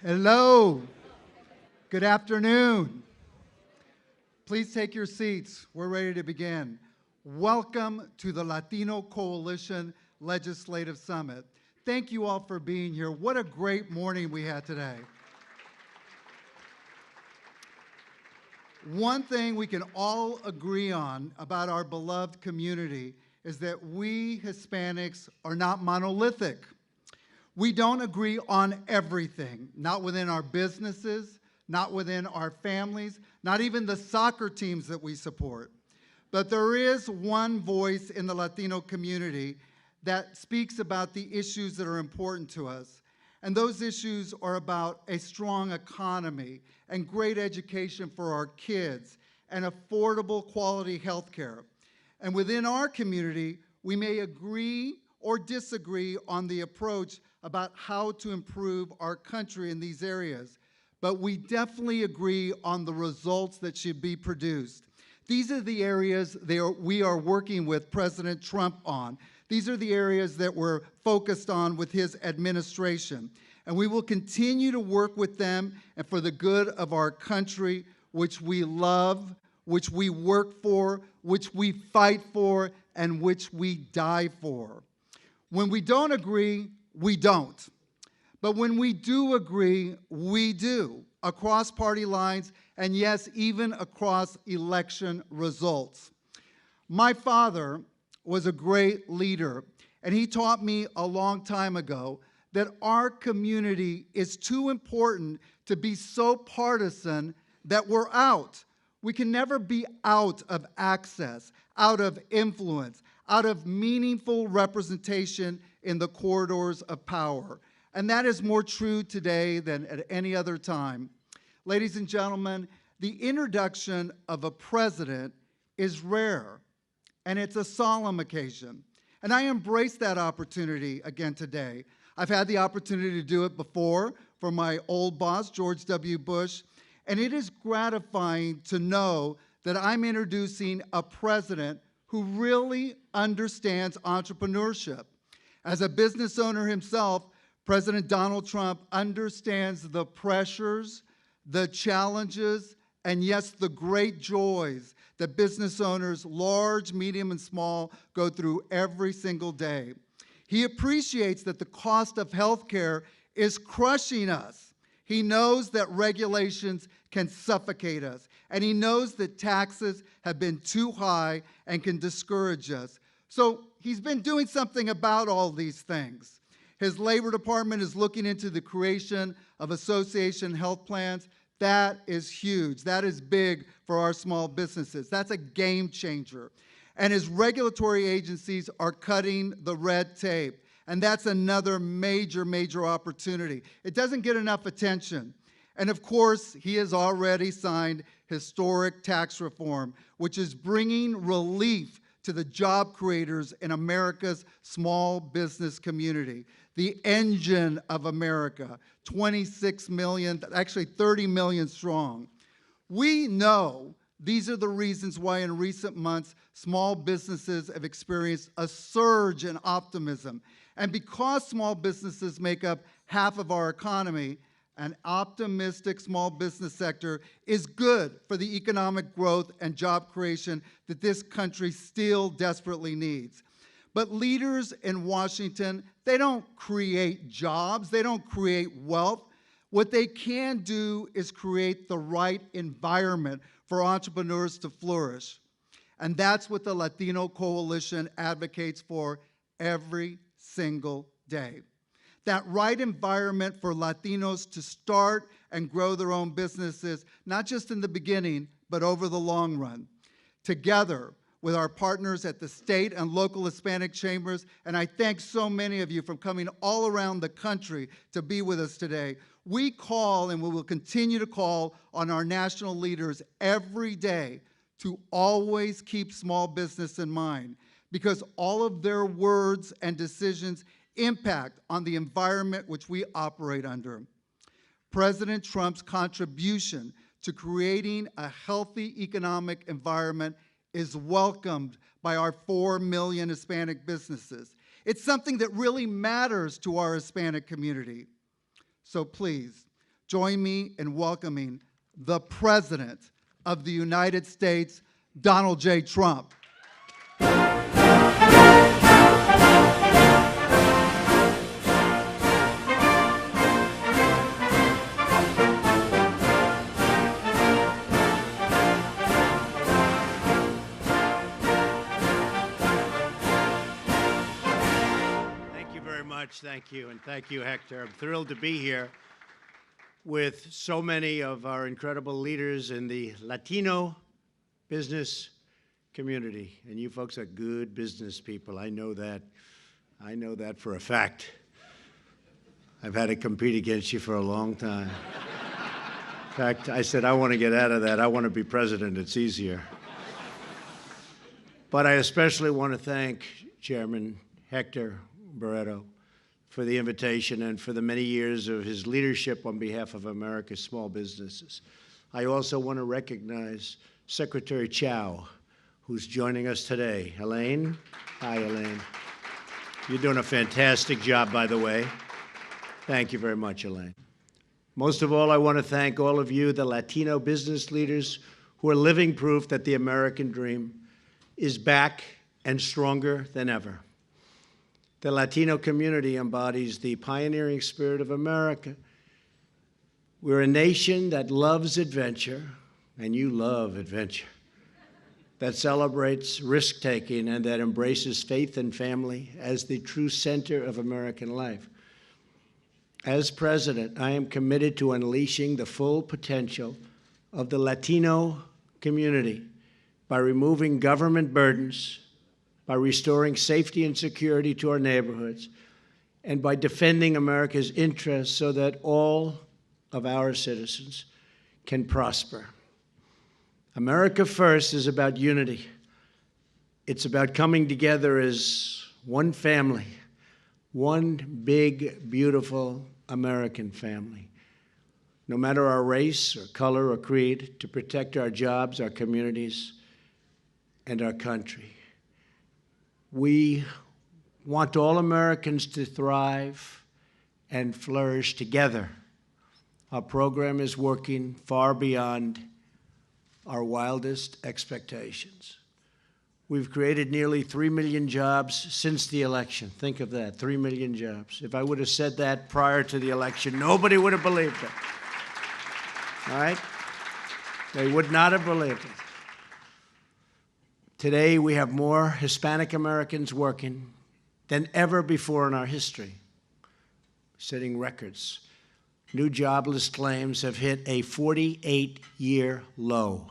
Hello. Good afternoon. Please take your seats. We're ready to begin. Welcome to the Latino Coalition Legislative Summit. Thank you all for being here. What a great morning we had today. One thing we can all agree on about our beloved community is that we Hispanics are not monolithic. We don't agree on everything, not within our businesses, not within our families, not even the soccer teams that we support. But there is one voice in the Latino community that speaks about the issues that are important to us. And those issues are about a strong economy and great education for our kids and affordable quality health care. And within our community, we may agree or disagree on the approach about how to improve our country in these areas, but we definitely agree on the results that should be produced. These are the areas we are working with President Trump on. These are the areas that we're focused on with his administration. And we will continue to work with them and for the good of our country, which we love, which we work for, which we fight for, and which we die for. When we don't agree, we don't. But when we do agree, we do, across party lines, and yes, even across election results. My father was a great leader, and he taught me a long time ago that our community is too important to be so partisan that we're out. We can never be out of access, out of influence, out of meaningful representation in the corridors of power. And that is more true today than at any other time. Ladies and gentlemen, the introduction of a president is rare, and it's a solemn occasion. And I embrace that opportunity again today. I've had the opportunity to do it before for my old boss, George W. Bush, and it is gratifying to know that I'm introducing a president who really understands entrepreneurship. As a business owner himself, President Donald Trump understands the pressures, the challenges, and yes, the great joys that business owners, large, medium, and small, go through every single day. He appreciates that the cost of healthcare is crushing us. He knows that regulations can suffocate us, and he knows that taxes have been too high and can discourage us. So he's been doing something about all these things. His Labor Department is looking into the creation of association health plans. That is huge. That is big for our small businesses. That's a game changer. And his regulatory agencies are cutting the red tape. And that's another major, major opportunity. It doesn't get enough attention. And of course, he has already signed historic tax reform, which is bringing relief to the job creators in America's small business community. The engine of America, 26 million, actually 30 million strong. We know these are the reasons why in recent months, small businesses have experienced a surge in optimism. And because small businesses make up half of our economy, an optimistic small business sector is good for the economic growth and job creation that this country still desperately needs. But leaders in Washington, they don't create jobs, they don't create wealth. What they can do is create the right environment for entrepreneurs to flourish. And that's what the Latino Coalition advocates for every single day. That right environment for Latinos to start and grow their own businesses, not just in the beginning, but over the long run. Together with our partners at the state and local Hispanic chambers, and I thank so many of you for coming all around the country to be with us today. We call, and we will continue to call, on our national leaders every day to always keep small business in mind, because all of their words and decisions impact on the environment which we operate under. President Trump's contribution to creating a healthy economic environment is welcomed by our 4 million Hispanic businesses. It's something that really matters to our Hispanic community. So please, join me in welcoming the President of the United States, Donald J. Trump. Thank you, and thank you, Hector. I'm thrilled to be here with so many of our incredible leaders in the Latino business community. And you folks are good business people. I know that. I know that for a fact. I've had to compete against you for a long time. In fact, I said, I want to get out of that. I want to be president. It's easier. But I especially want to thank Chairman Hector Barreto for the invitation and for the many years of his leadership on behalf of America's small businesses. I also want to recognize Secretary Chow, who's joining us today. Elaine? Hi, Elaine. You're doing a fantastic job, by the way. Thank you very much, Elaine. Most of all, I want to thank all of you, the Latino business leaders, who are living proof that the American dream is back and stronger than ever. The Latino community embodies the pioneering spirit of America. We're a nation that loves adventure, and you love adventure, that celebrates risk-taking and that embraces faith and family as the true center of American life. As president, I am committed to unleashing the full potential of the Latino community by removing government burdens, by restoring safety and security to our neighborhoods, and by defending America's interests so that all of our citizens can prosper. America First is about unity. It's about coming together as one family, one big, beautiful American family, no matter our race or color or creed, to protect our jobs, our communities, and our country. We want all Americans to thrive and flourish together. Our program is working far beyond our wildest expectations. We've created nearly 3 million jobs since the election. Think of that, 3 million jobs. If I would have said that prior to the election, nobody would have believed it. All right? They would not have believed it. Today, we have more Hispanic Americans working than ever before in our history, setting records. New jobless claims have hit a 48-year low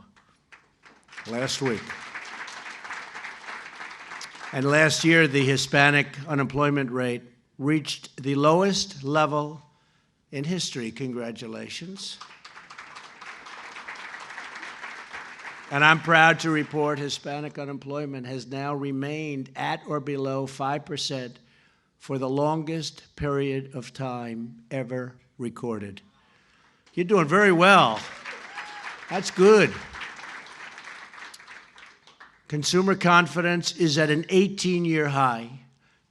last week. And last year, the Hispanic unemployment rate reached the lowest level in history. Congratulations. And I'm proud to report Hispanic unemployment has now remained at or below 5% for the longest period of time ever recorded. You're doing very well. That's good. Consumer confidence is at an 18-year high.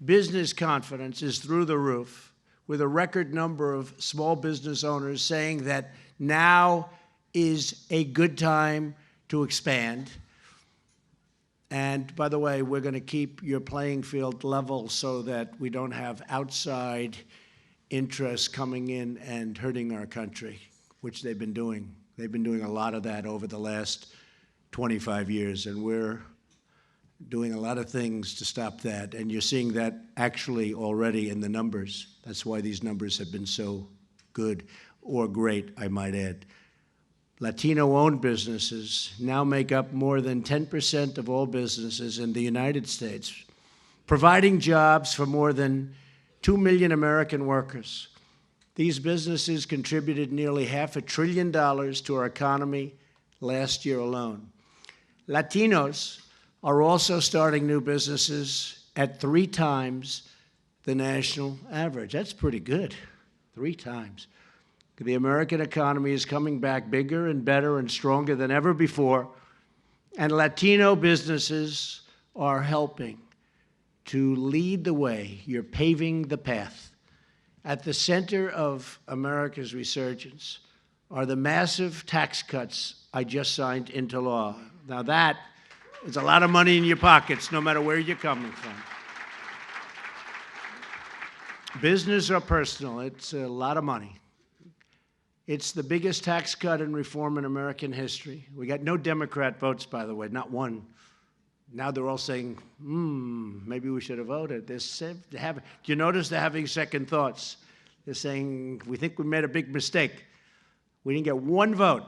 Business confidence is through the roof, with a record number of small business owners saying that now is a good time to expand. And by the way, we're going to keep your playing field level so that we don't have outside interests coming in and hurting our country, which they've been doing. They've been doing a lot of that over the last 25 years, and we're doing a lot of things to stop that. And you're seeing that actually already in the numbers. That's why these numbers have been so good, or great, I might add. Latino-owned businesses now make up more than 10% of all businesses in the United States, providing jobs for more than 2 million American workers. These businesses contributed nearly $500 billion to our economy last year alone. Latinos are also starting new businesses at 3 times the national average. That's pretty good, 3 times. The American economy is coming back bigger and better and stronger than ever before, and Latino businesses are helping to lead the way. You're paving the path, At the center of America's resurgence are the massive tax cuts I just signed into law. Now that is a lot of money in your pockets, no matter where you're coming from. Business or personal, it's a lot of money. It's the biggest tax cut and reform in American history. We got no Democrat votes, by the way, not one. Now they're all saying, maybe we should have voted. Do you notice they're having second thoughts? They're saying, we think we made a big mistake. We didn't get one vote.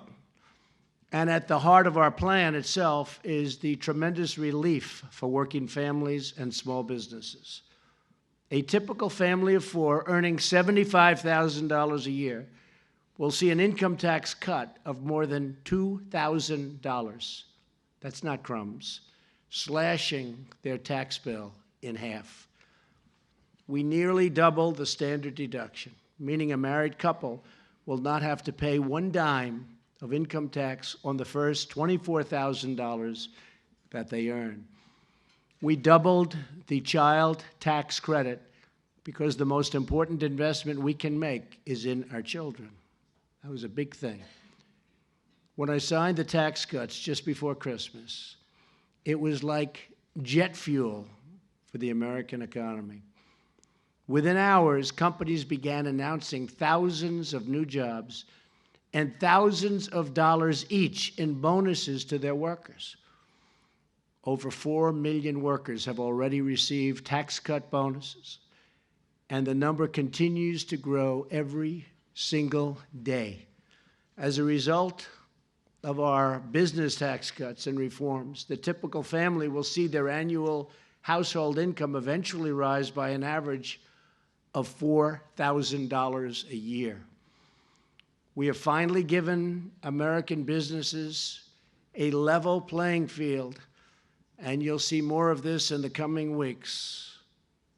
And at the heart of our plan itself is the tremendous relief for working families and small businesses. A typical family of four earning $75,000 a year will see an income tax cut of more than $2,000. That's not crumbs. Slashing their tax bill in half. We nearly doubled the standard deduction, meaning a married couple will not have to pay one dime of income tax on the first $24,000 that they earn. We doubled the child tax credit because the most important investment we can make is in our children. That was a big thing. When I signed the tax cuts just before Christmas, it was like jet fuel for the American economy. Within hours, companies began announcing thousands of new jobs and thousands of dollars each in bonuses to their workers. Over 4 million workers have already received tax cut bonuses, and the number continues to grow every single day. As a result of our business tax cuts and reforms, the typical family will see their annual household income eventually rise by an average of $4,000 a year. We have finally given American businesses a level playing field, and you'll see more of this in the coming weeks.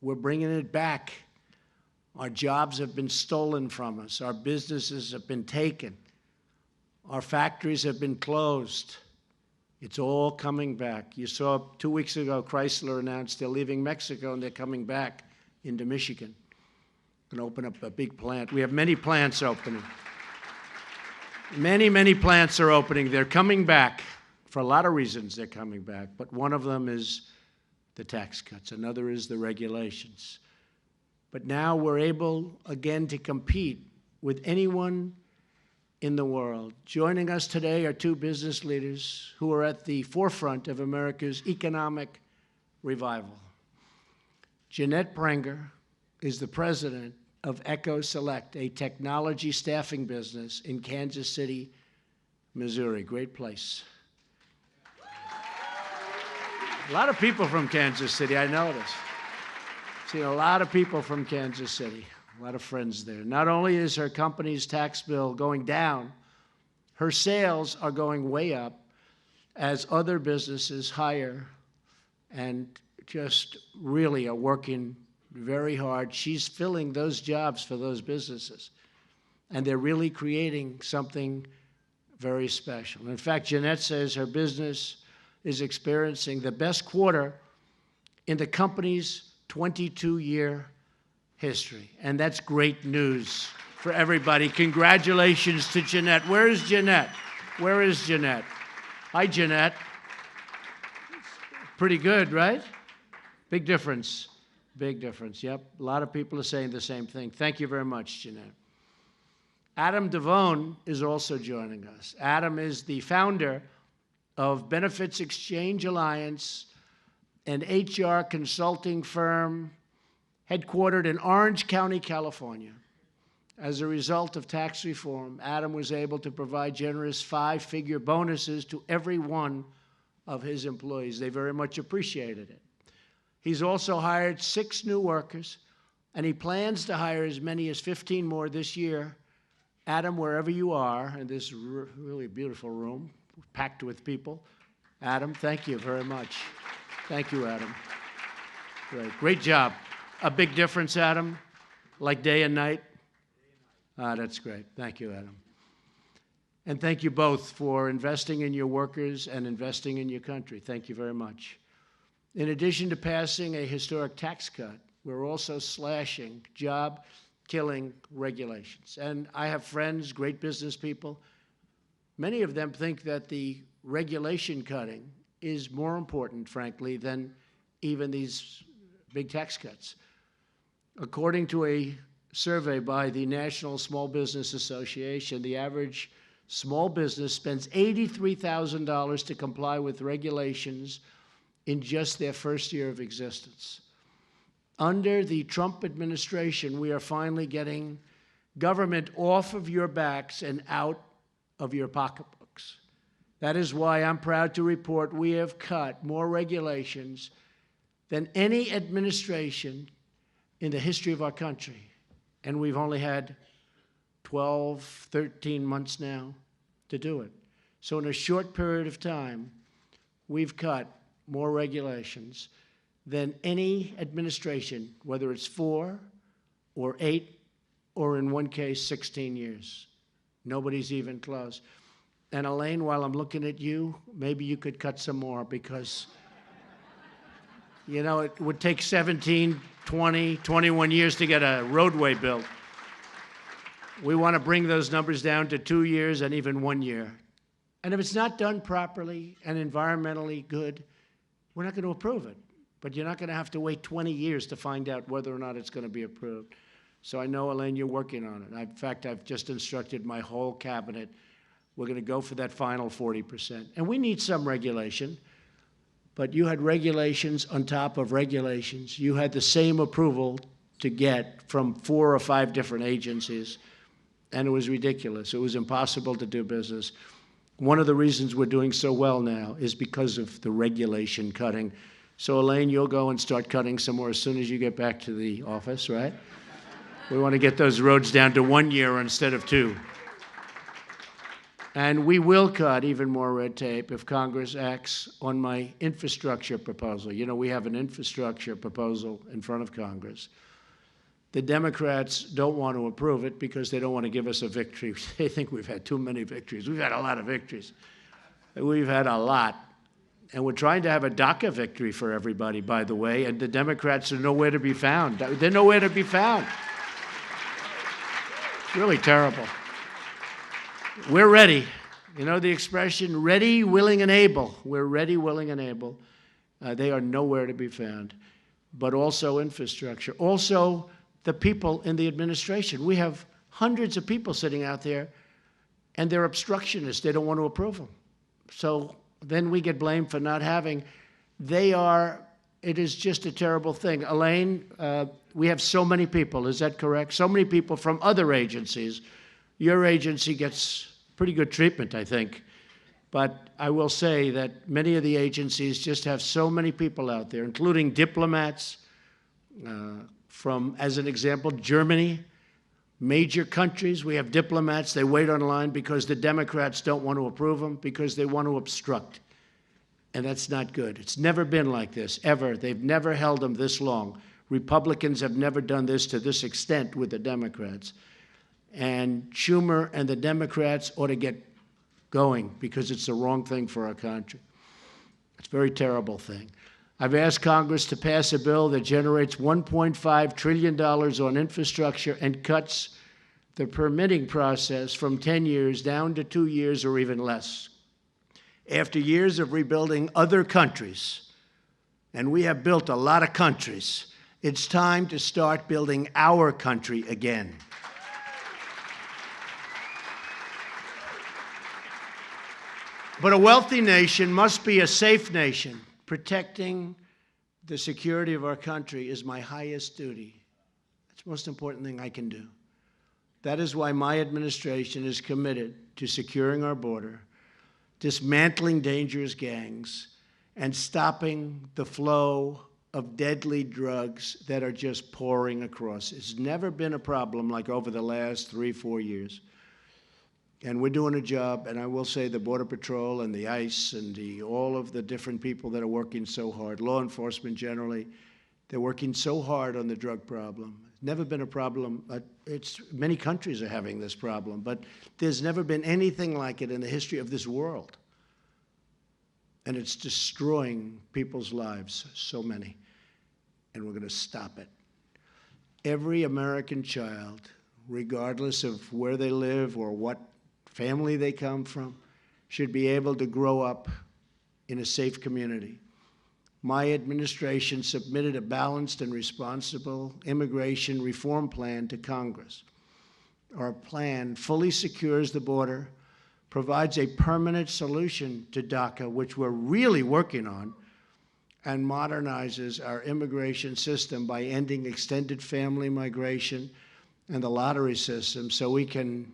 We're bringing it back. Our jobs have been stolen from us. Our businesses have been taken. Our factories have been closed. It's all coming back. You saw 2 weeks ago, Chrysler announced they're leaving Mexico and they're coming back into Michigan. Going to open up a big plant. We have many plants opening. Many plants are opening. They're coming back. For a lot of reasons they're coming back, but one of them is the tax cuts. Another is the regulations. But now we're able again to compete with anyone in the world. Joining us today are two business leaders who are at the forefront of America's economic revival. Jeanette Prenger is the president of Echo Select, a technology staffing business in Kansas City, Missouri. Great place. A lot of people from Kansas City, I noticed. Seen a lot of people from Kansas City, a lot of friends there. Not only is her company's tax bill going down, her sales are going way up as other businesses hire and just really are working very hard. She's filling those jobs for those businesses, and they're really creating something very special. In fact, Jeanette says her business is experiencing the best quarter in the company's 22-year history. And that's great news for everybody. Congratulations to Jeanette. Where is Jeanette? Where is Jeanette? Hi, Jeanette. Pretty good, right? Big difference. Big difference, yep. A lot of people are saying the same thing. Thank you very much, Jeanette. Adam Devone is also joining us. Adam is the founder of Benefits Exchange Alliance, an HR consulting firm headquartered in Orange County, California. As a result of tax reform, Adam was able to provide generous 5-figure bonuses to every one of his employees. They very much appreciated it. He's also hired 6 new workers, and he plans to hire as many as 15 more this year. Adam, wherever you are, in this really beautiful room, packed with people. Adam, thank you very much. Thank you, Adam. Great job. A big difference, Adam? Like day and night? That's great. Thank you, Adam. And thank you both for investing in your workers and investing in your country. Thank you very much. In addition to passing a historic tax cut, we're also slashing job killing regulations. And I have friends, great business people. Many of them think that the regulation cutting is more important, frankly, than even these big tax cuts. According to a survey by the National Small Business Association, the average small business spends $83,000 to comply with regulations in just their first year of existence. Under the Trump administration, we are finally getting government off of your backs and out of your pocketbooks. That is why I'm proud to report we have cut more regulations than any administration in the history of our country. And we've only had 12, 13 months now to do it. So in a short period of time, we've cut more regulations than any administration, whether it's 4 or 8 or in one case 16 years. Nobody's even close. And Elaine, while I'm looking at you, maybe you could cut some more because, you know, it would take 17, 20, 21 years to get a roadway built. We want to bring those numbers down to 2 years and even 1 year. And if it's not done properly and environmentally good, we're not going to approve it. But you're not going to have to wait 20 years to find out whether or not it's going to be approved. So I know, Elaine, you're working on it. In fact, I've just instructed my whole cabinet. We're going to go for that final 40%. And we need some regulation. But you had regulations on top of regulations. You had the same approval to get from 4 or 5 different agencies. And it was ridiculous. It was impossible to do business. One of the reasons we're doing so well now is because of the regulation cutting. So, Elaine, you'll go and start cutting some more as soon as you get back to the office, right? We want to get those roads down to 1 year instead of 2. And we will cut even more red tape if Congress acts on my infrastructure proposal. You know, we have an infrastructure proposal in front of Congress. The Democrats don't want to approve it because they don't want to give us a victory. They think we've had too many victories. We've had a lot of victories. We've had a lot. And we're trying to have a DACA victory for everybody, by the way, and the Democrats are nowhere to be found. They're nowhere to be found. It's really terrible. We're ready. You know the expression, ready, willing, and able. We're ready, willing, and able. They are nowhere to be found. But also infrastructure. Also the people in the administration. We have hundreds of people sitting out there, and they're obstructionists. They don't want to approve them. So then we get blamed for not having. It is just a terrible thing. Elaine, we have so many people, is that correct? So many people from other agencies. Your agency gets pretty good treatment, I think. But I will say that many of the agencies just have so many people out there, including diplomats from, as an example, Germany, major countries. We have diplomats. They wait online because the Democrats don't want to approve them because they want to obstruct. And that's not good. It's never been like this, ever. They've never held them this long. Republicans have never done this to this extent with the Democrats. And Schumer and the Democrats ought to get going because it's the wrong thing for our country. It's a very terrible thing. I've asked Congress to pass a bill that generates $1.5 trillion on infrastructure and cuts the permitting process from 10 years down to 2 years or even less. After years of rebuilding other countries, and we have built a lot of countries, it's time to start building our country again. But a wealthy nation must be a safe nation. Protecting the security of our country is my highest duty. It's the most important thing I can do. That is why my administration is committed to securing our border, dismantling dangerous gangs, and stopping the flow of deadly drugs that are just pouring across. It's never been a problem like over the last 3-4 years. And we're doing a job, and I will say the Border Patrol and the ICE and all of the different people that are working so hard, law enforcement generally, they're working so hard on the drug problem. It's never been a problem. Many countries are having this problem, but there's never been anything like it in the history of this world. And it's destroying people's lives, so many. And we're going to stop it. every American child, regardless of where they live or what family they come from, should be able to grow up in a safe community. My administration submitted a balanced and responsible immigration reform plan to Congress. Our plan fully secures the border, provides a permanent solution to DACA, which we're really working on, and modernizes our immigration system by ending extended family migration and the lottery system so we can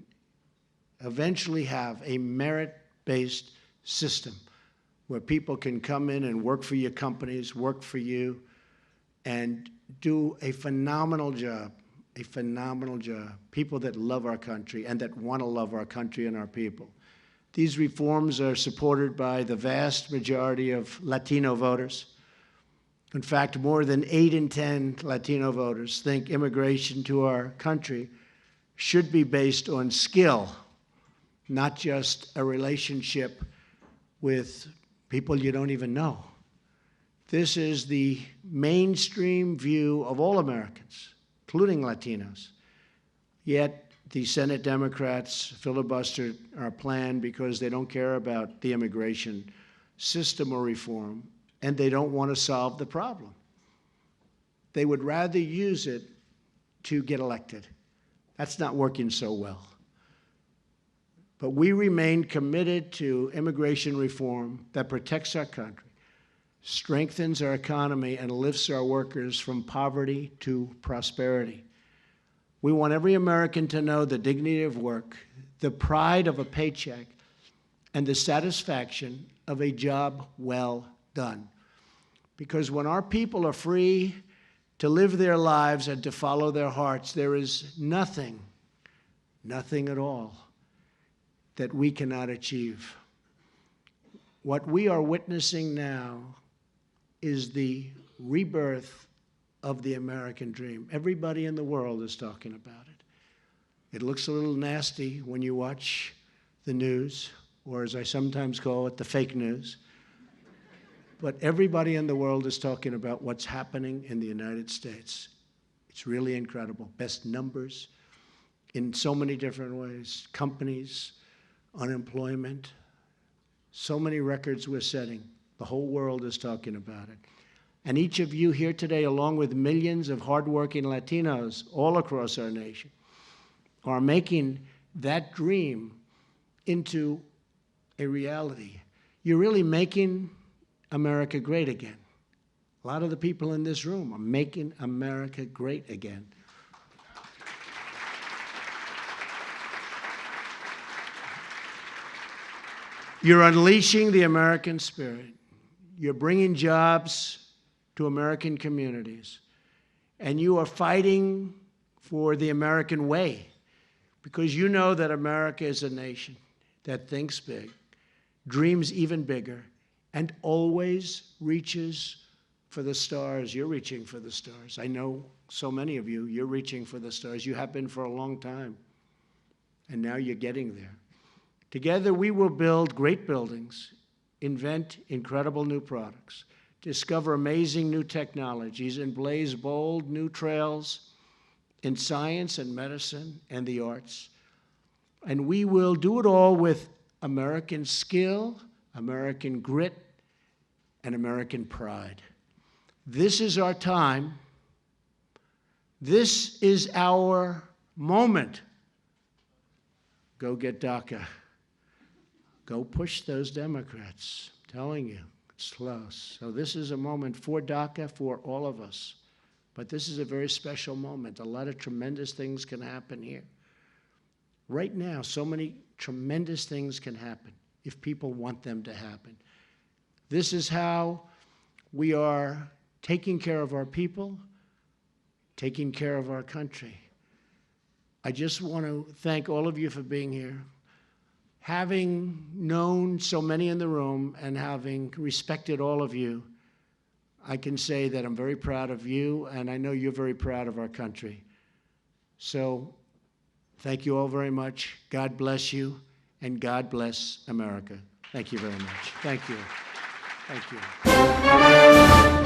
eventually have a merit-based system where people can come in and work for your companies, work for you, and do a phenomenal job, people that love our country and that want to love our country and our people. These reforms are supported by the vast majority of Latino voters. In fact, more than 8 in 10 Latino voters think immigration to our country should be based on skill, not just a relationship with people you don't even know. This is the mainstream view of all Americans, including Latinos. Yet the Senate Democrats filibustered our plan because they don't care about the immigration system or reform, and they don't want to solve the problem. They would rather use it to get elected. That's not working so well. But we remain committed to immigration reform that protects our country, strengthens our economy, and lifts our workers from poverty to prosperity. We want every American to know the dignity of work, the pride of a paycheck, and the satisfaction of a job well done. Because when our people are free to live their lives and to follow their hearts, there is nothing at all that we cannot achieve. What we are witnessing now is the rebirth of the American dream. Everybody in the world is talking about it. It looks a little nasty when you watch the news, or as I sometimes call it, the fake news. But everybody in the world is talking about what's happening in the United States. It's really incredible. Best numbers in so many different ways. Companies, unemployment, so many records we're setting. The whole world is talking about it. And each of you here today, along with millions of hardworking Latinos all across our nation, are making that dream into a reality. You're really making America great again. A lot of the people in this room are making America great again. You're unleashing the American spirit. You're bringing jobs to American communities. And you are fighting for the American way, because you know that America is a nation that thinks big, dreams even bigger, and always reaches for the stars. You're reaching for the stars. I know so many of you, you're reaching for the stars. You have been for a long time, and now you're getting there. Together, we will build great buildings, invent incredible new products, discover amazing new technologies, and blaze bold new trails in science and medicine and the arts. And we will do it all with American skill, American grit, and American pride. This is our time. This is our moment. Go get DACA. Go push those Democrats. I'm telling you, it's close. So this is a moment for DACA, for all of us. But this is a very special moment. A lot of tremendous things can happen here. Right now, so many tremendous things can happen if people want them to happen. This is how we are taking care of our people, taking care of our country. I just want to thank all of you for being here. Having known so many in the room and having respected all of you, I can say that I'm very proud of you, and I know you're very proud of our country. So thank you all very much. God bless you, and God bless America. Thank you very much. Thank you. Thank you.